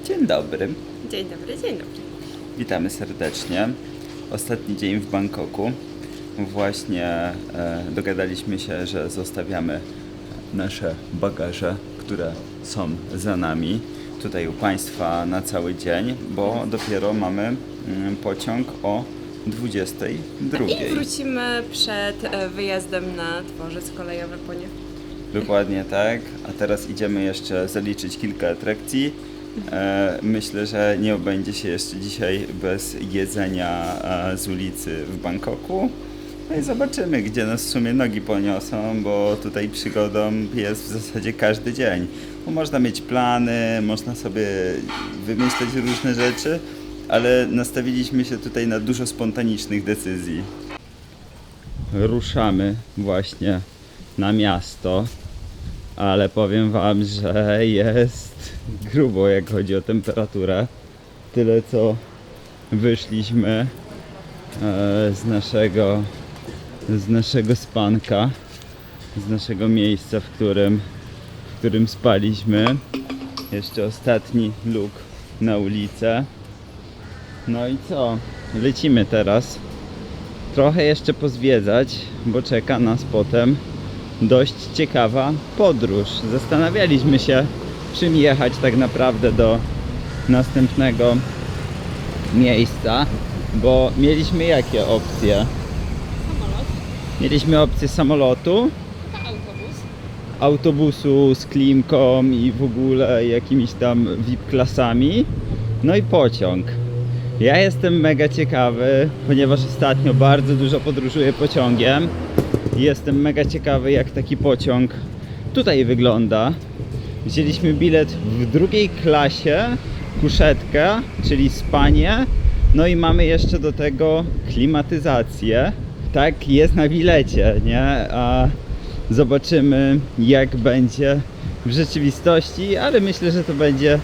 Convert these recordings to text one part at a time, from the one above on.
Dzień dobry. Dzień dobry, dzień dobry. Witamy serdecznie. Ostatni dzień w Bangkoku. Właśnie dogadaliśmy się, że zostawiamy nasze bagaże, które są za nami, tutaj u Państwa na cały dzień, bo dopiero mamy pociąg o 22:00. I wrócimy przed wyjazdem na dworzec kolejowy po nie. Dokładnie tak, a teraz idziemy jeszcze zaliczyć kilka atrakcji. Myślę, że nie obędzie się jeszcze dzisiaj bez jedzenia z ulicy w Bangkoku. No i zobaczymy, gdzie nas w sumie nogi poniosą, bo tutaj przygodą jest w zasadzie każdy dzień. Bo można mieć plany, można sobie wymyśleć różne rzeczy, ale nastawiliśmy się tutaj na dużo spontanicznych decyzji. Ruszamy właśnie na miasto, ale powiem Wam, że jest grubo, jak chodzi o temperaturę. Tyle co wyszliśmy z naszego spanka, z naszego miejsca, w którym spaliśmy. Jeszcze ostatni look na ulicę. No i co? Lecimy teraz. Trochę jeszcze pozwiedzać, bo czeka nas potem dość ciekawa podróż. Zastanawialiśmy się, czym jechać tak naprawdę do następnego miejsca, bo mieliśmy jakie opcje? Samolot, Mieliśmy opcję samolotu, autobus. autobusu z klimką i w ogóle jakimiś tam VIP-klasami, no i pociąg. Ja jestem mega ciekawy, ponieważ ostatnio bardzo dużo podróżuję pociągiem. Jestem mega ciekawy, jak taki pociąg tutaj wygląda. Wzięliśmy bilet w drugiej klasie, kuszetkę, czyli spanie. No i mamy jeszcze do tego klimatyzację. Tak jest na bilecie, nie? A zobaczymy, jak będzie w rzeczywistości, ale myślę, że to będzie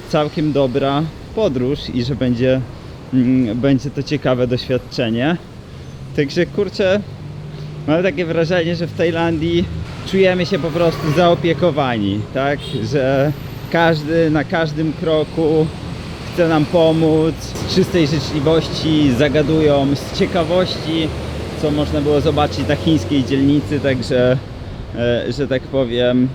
całkiem dobra podróż i że będzie to ciekawe doświadczenie. Także kurczę, mam takie wrażenie, że w Tajlandii czujemy się po prostu zaopiekowani, tak? Że każdy na każdym kroku chce nam pomóc, z czystej życzliwości zagadują, z ciekawości, co można było zobaczyć na chińskiej dzielnicy, także że tak powiem,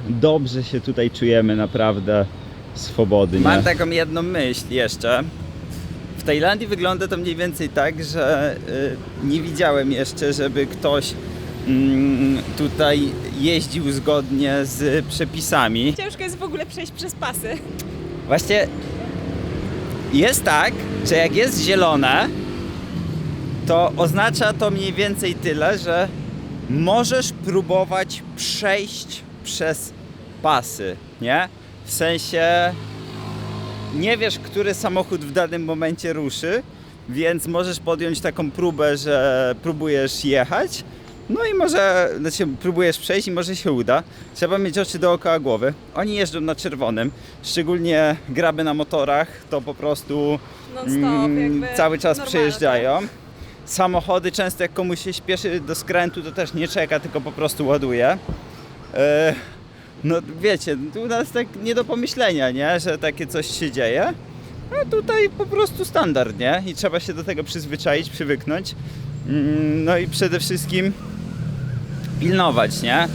dobrze się tutaj czujemy, naprawdę swobodnie. Mam taką jedną myśl jeszcze. W Tajlandii wygląda to mniej więcej tak, że nie widziałem jeszcze, żeby ktoś tutaj jeździł zgodnie z przepisami. Ciężko jest w ogóle przejść przez pasy. Właśnie jest tak, że jak jest zielone, to oznacza to mniej więcej tyle, że możesz próbować przejść przez pasy, nie? W sensie nie wiesz, który samochód w danym momencie ruszy, więc możesz podjąć taką próbę, że próbujesz jechać, no i próbujesz przejść i może się uda. Trzeba mieć oczy dookoła głowy. Oni jeżdżą na czerwonym, szczególnie graby na motorach, to po prostu Non-stop, jakby cały czas normalne, przejeżdżają. Samochody często, jak komuś się śpieszy do skrętu, to też nie czeka, tylko po prostu ładuje. No wiecie, u nas tak nie do pomyślenia, nie? Że takie coś się dzieje. A tutaj po prostu standard, nie? I trzeba się do tego przyzwyczaić, przywyknąć. No i przede wszystkim pilnować, nie?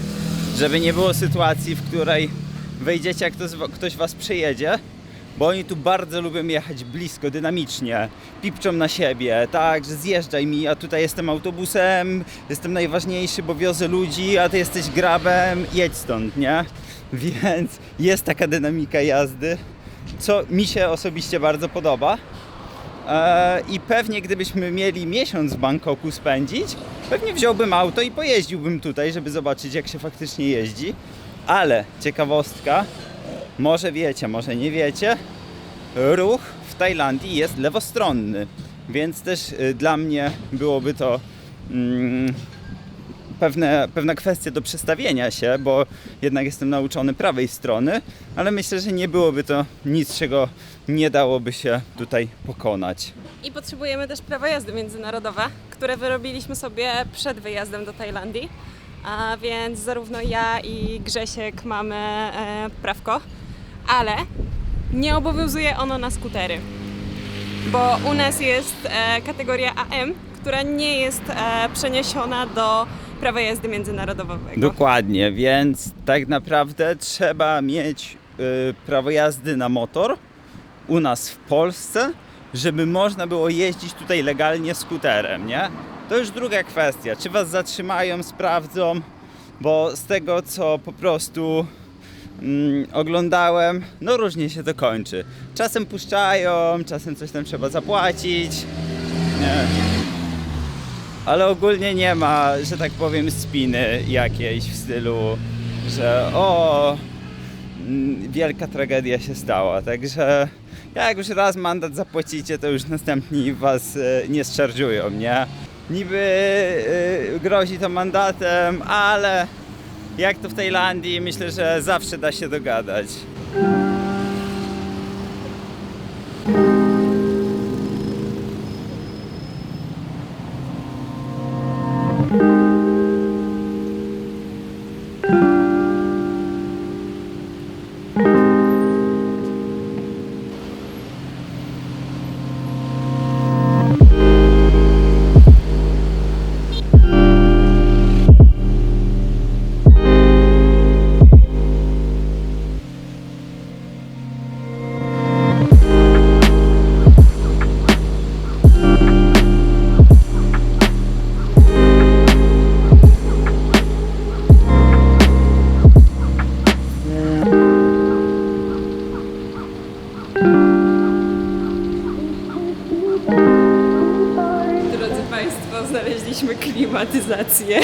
Żeby nie było sytuacji, w której wejdziecie, jak ktoś was przejedzie, bo oni tu bardzo lubią jechać blisko, dynamicznie, pipczą na siebie, tak, że zjeżdżaj mi, a tutaj jestem autobusem, jestem najważniejszy, bo wiozę ludzi, a ty jesteś grabem, jedź stąd, nie? Więc jest taka dynamika jazdy, co mi się osobiście bardzo podoba. I pewnie gdybyśmy mieli miesiąc w Bangkoku spędzić, pewnie wziąłbym auto i pojeździłbym tutaj, żeby zobaczyć, jak się faktycznie jeździ. Ale ciekawostka, może wiecie, może nie wiecie, ruch w Tajlandii jest lewostronny, więc też dla mnie byłoby to pewna kwestia do przestawienia się, bo jednak jestem nauczony prawej strony, ale myślę, że nie byłoby to nic, czego nie dałoby się tutaj pokonać. I potrzebujemy też prawa jazdy międzynarodowe, które wyrobiliśmy sobie przed wyjazdem do Tajlandii. A więc zarówno ja i Grzesiek mamy prawko, ale nie obowiązuje ono na skutery, bo u nas jest kategoria AM, która nie jest przeniesiona do prawa jazdy międzynarodowego. Dokładnie, więc tak naprawdę trzeba mieć prawo jazdy na motor u nas w Polsce, żeby można było jeździć tutaj legalnie skuterem, nie? To już druga kwestia, czy was zatrzymają, sprawdzą, bo z tego co po prostu oglądałem, no różnie się to kończy. Czasem puszczają, czasem coś tam trzeba zapłacić, nie. Ale ogólnie nie ma, że tak powiem, spiny jakiejś w stylu, że wielka tragedia się stała, także jak już raz mandat zapłacicie, to już następni was nie zszarżują, nie? Niby grozi to mandatem, ale jak to w Tajlandii, myślę, że zawsze da się dogadać. Drodzy Państwo, znaleźliśmy klimatyzację.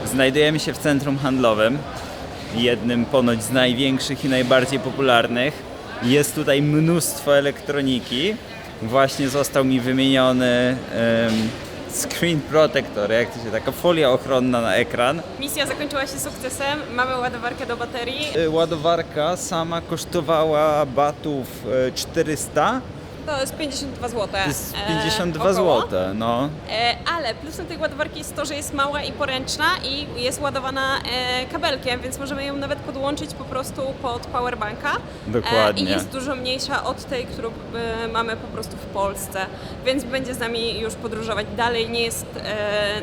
Znajdujemy się w centrum handlowym, jednym ponoć z największych i najbardziej popularnych. Jest tutaj mnóstwo elektroniki. Właśnie został mi wymieniony screen protector, jak to się, taka folia ochronna na ekran. Misja zakończyła się sukcesem, mamy ładowarkę do baterii. Ładowarka sama kosztowała batów 400. To jest 52 zł. To jest 52 około. zł, no. Ale plusem tej ładowarki jest to, że jest mała i poręczna i jest ładowana kabelkiem, więc możemy ją nawet podłączyć po prostu pod powerbanka. Dokładnie. I jest dużo mniejsza od tej, którą mamy po prostu w Polsce, więc będzie z nami już podróżować dalej. Nie jest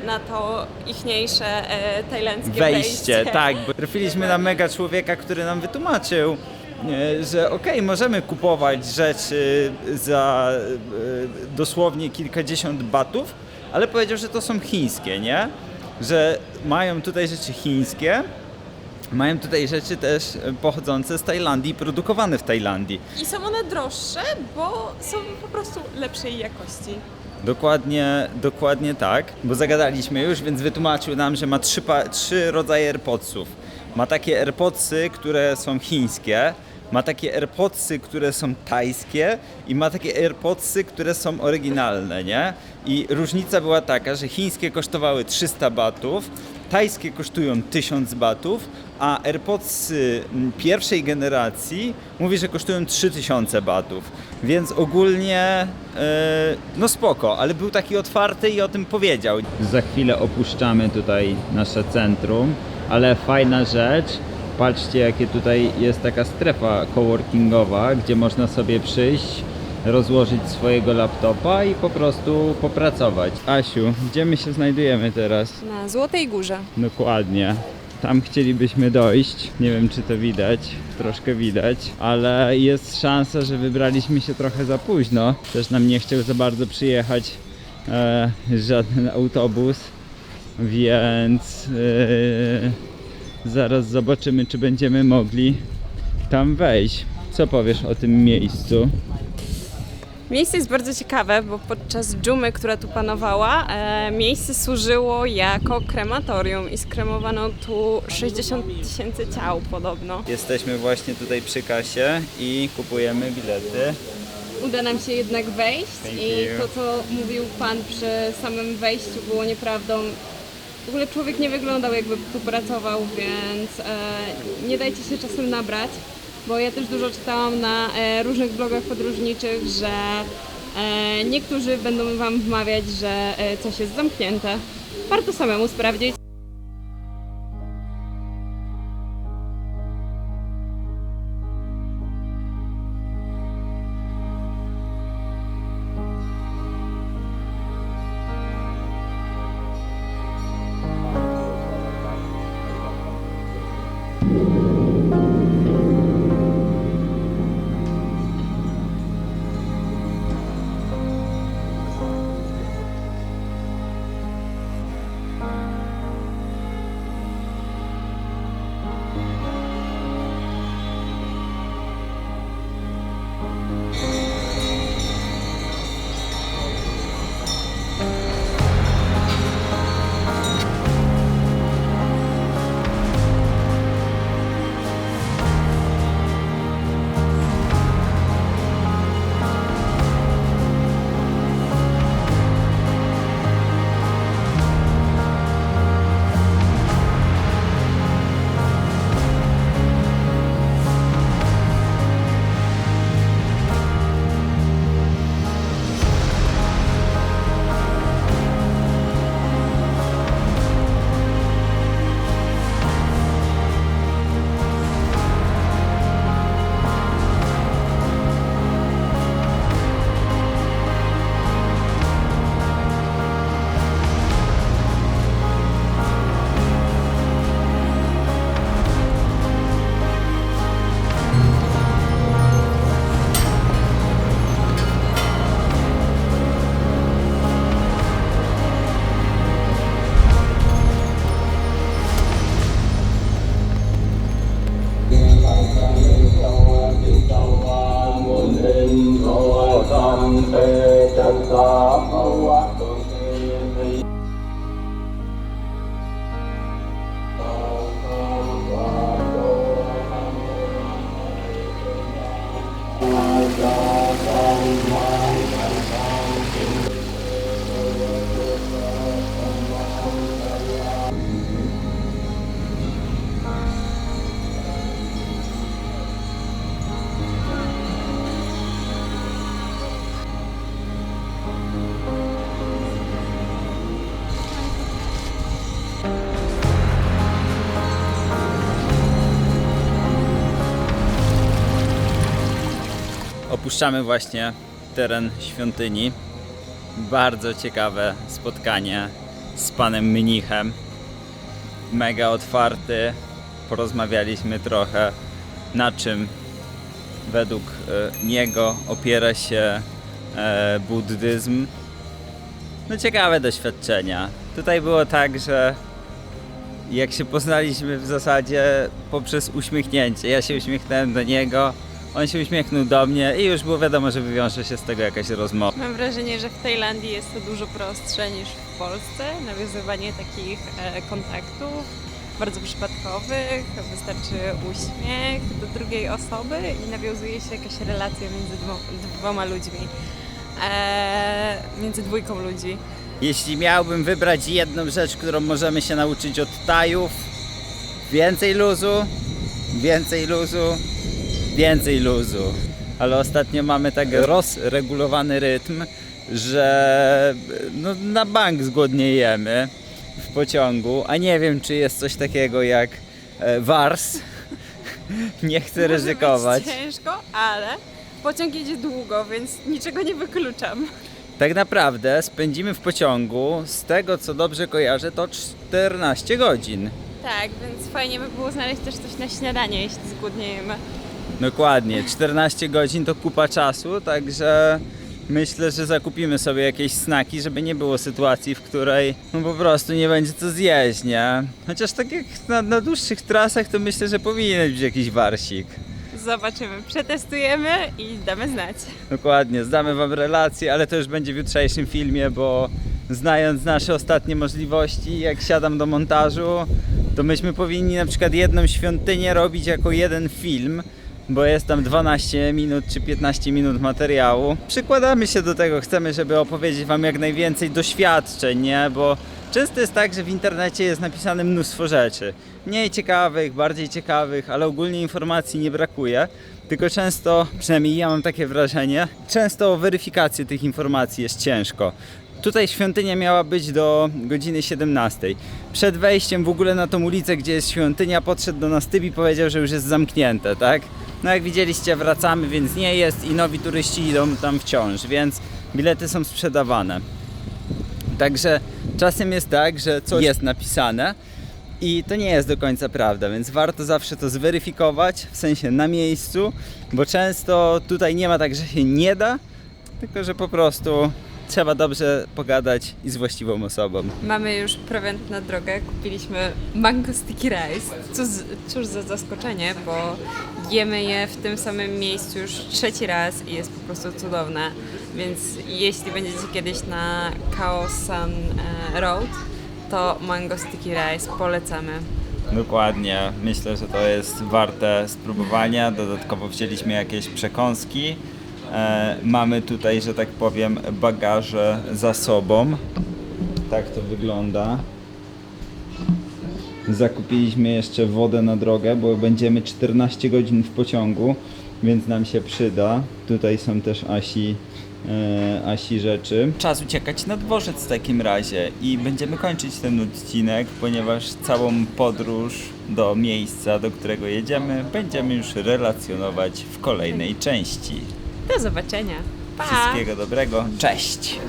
na to ichniejsze tajlandzkie wejście. Tak, bo trafiliśmy na mega człowieka, który nam wytłumaczył, że okej, możemy kupować rzeczy za dosłownie kilkadziesiąt batów, ale powiedział, że to są chińskie, nie? Że mają tutaj rzeczy chińskie, mają tutaj rzeczy też pochodzące z Tajlandii, produkowane w Tajlandii. I są one droższe, bo są po prostu lepszej jakości. Dokładnie tak, bo zagadaliśmy już, więc wytłumaczył nam, że ma trzy rodzaje AirPodsów. Ma takie AirPodsy, które są chińskie, ma takie AirPodsy, które są tajskie i ma takie AirPodsy, które są oryginalne, nie? I różnica była taka, że chińskie kosztowały 300 batów, tajskie kosztują 1000 batów, a AirPodsy pierwszej generacji mówi, że kosztują 3000 batów. Więc ogólnie no spoko, ale był taki otwarty i o tym powiedział. Za chwilę opuszczamy tutaj nasze centrum, ale fajna rzecz. Patrzcie, jakie tutaj jest taka strefa coworkingowa, gdzie można sobie przyjść, rozłożyć swojego laptopa i po prostu popracować. Asiu, gdzie my się znajdujemy teraz? Na Złotej Górze. Dokładnie. Tam chcielibyśmy dojść. Nie wiem, czy to widać. Troszkę widać. Ale jest szansa, że wybraliśmy się trochę za późno. Też nam nie chciał za bardzo przyjechać żaden autobus. Więc zaraz zobaczymy, czy będziemy mogli tam wejść. Co powiesz o tym miejscu? Miejsce jest bardzo ciekawe, bo podczas dżumy, która tu panowała, miejsce służyło jako krematorium i skremowano tu 60 000 ciał podobno. Jesteśmy właśnie tutaj przy kasie i kupujemy bilety. Uda nam się jednak wejść Thank i you. to, co mówił Pan przy samym wejściu, było nieprawdą. W ogóle człowiek nie wyglądał, jakby tu pracował, więc nie dajcie się czasem nabrać, bo ja też dużo czytałam na różnych blogach podróżniczych, że niektórzy będą Wam wmawiać, że coś jest zamknięte. Warto samemu sprawdzić. Opuszczamy właśnie teren świątyni. Bardzo ciekawe spotkanie z panem mnichem. Mega otwarty. Porozmawialiśmy trochę, na czym według niego opiera się buddyzm. No ciekawe doświadczenia. Tutaj było tak, że jak się poznaliśmy w zasadzie poprzez uśmiechnięcie. Ja się uśmiechnąłem do niego, on się uśmiechnął do mnie i już było wiadomo, że wywiąże się z tego jakaś rozmowa. Mam wrażenie, że w Tajlandii jest to dużo prostsze niż w Polsce. Nawiązywanie takich kontaktów bardzo przypadkowych, wystarczy uśmiech do drugiej osoby i nawiązuje się jakaś relacja między dwoma ludźmi, między dwójką ludzi. Jeśli miałbym wybrać jedną rzecz, którą możemy się nauczyć od Tajów, więcej luzu, więcej luzu, więcej luzu. Ale ostatnio mamy tak rozregulowany rytm, że no, na bank zgłodniejemy w pociągu, a nie wiem, czy jest coś takiego jak wars. Nie chcę ryzykować. Może być ciężko, ale pociąg jedzie długo, więc niczego nie wykluczam. Tak naprawdę spędzimy w pociągu, z tego co dobrze kojarzę, to 14 godzin. Tak, więc fajnie by było znaleźć też coś na śniadanie, jeśli zgłodniejemy. Dokładnie, 14 godzin to kupa czasu, także myślę, że zakupimy sobie jakieś snaki, żeby nie było sytuacji, w której no po prostu nie będzie co zjeść, nie? Chociaż tak jak na dłuższych trasach, to myślę, że powinien być jakiś warsik. Zobaczymy, przetestujemy i damy znać. Dokładnie, zdamy wam relację, ale to już będzie w jutrzejszym filmie, bo znając nasze ostatnie możliwości, jak siadam do montażu, to myśmy powinni na przykład jedną świątynię robić jako jeden film, bo jest tam 12 minut czy 15 minut materiału. Przykładamy się do tego, chcemy, żeby opowiedzieć wam jak najwięcej doświadczeń, nie? Bo często jest tak, że w internecie jest napisane mnóstwo rzeczy. Mniej ciekawych, bardziej ciekawych, ale ogólnie informacji nie brakuje. Tylko często, przynajmniej ja mam takie wrażenie, często o weryfikację tych informacji jest ciężko. Tutaj świątynia miała być do godziny 17. Przed wejściem w ogóle na tą ulicę, gdzie jest świątynia, podszedł do nas typ i powiedział, że już jest zamknięte, tak? No jak widzieliście, wracamy, więc nie jest i nowi turyści idą tam wciąż, więc bilety są sprzedawane. Także czasem jest tak, że coś jest napisane i to nie jest do końca prawda, więc warto zawsze to zweryfikować, w sensie na miejscu, bo często tutaj nie ma tak, że się nie da, tylko że po prostu trzeba dobrze pogadać i z właściwą osobą. Mamy już prowiant na drogę, kupiliśmy mango sticky rice. Cóż za zaskoczenie, bo jemy je w tym samym miejscu już trzeci raz i jest po prostu cudowne. Więc jeśli będziecie kiedyś na Khao San Road, to mango sticky rice polecamy. Dokładnie, myślę, że to jest warte spróbowania. Dodatkowo wzięliśmy jakieś przekąski. Mamy tutaj, że tak powiem, bagaże za sobą. Tak to wygląda. Zakupiliśmy jeszcze wodę na drogę, bo będziemy 14 godzin w pociągu, więc nam się przyda. Tutaj są też Asi rzeczy. Czas uciekać na dworzec w takim razie i będziemy kończyć ten odcinek, ponieważ całą podróż do miejsca, do którego jedziemy, będziemy już relacjonować w kolejnej części. Do zobaczenia. Pa! Wszystkiego dobrego, cześć!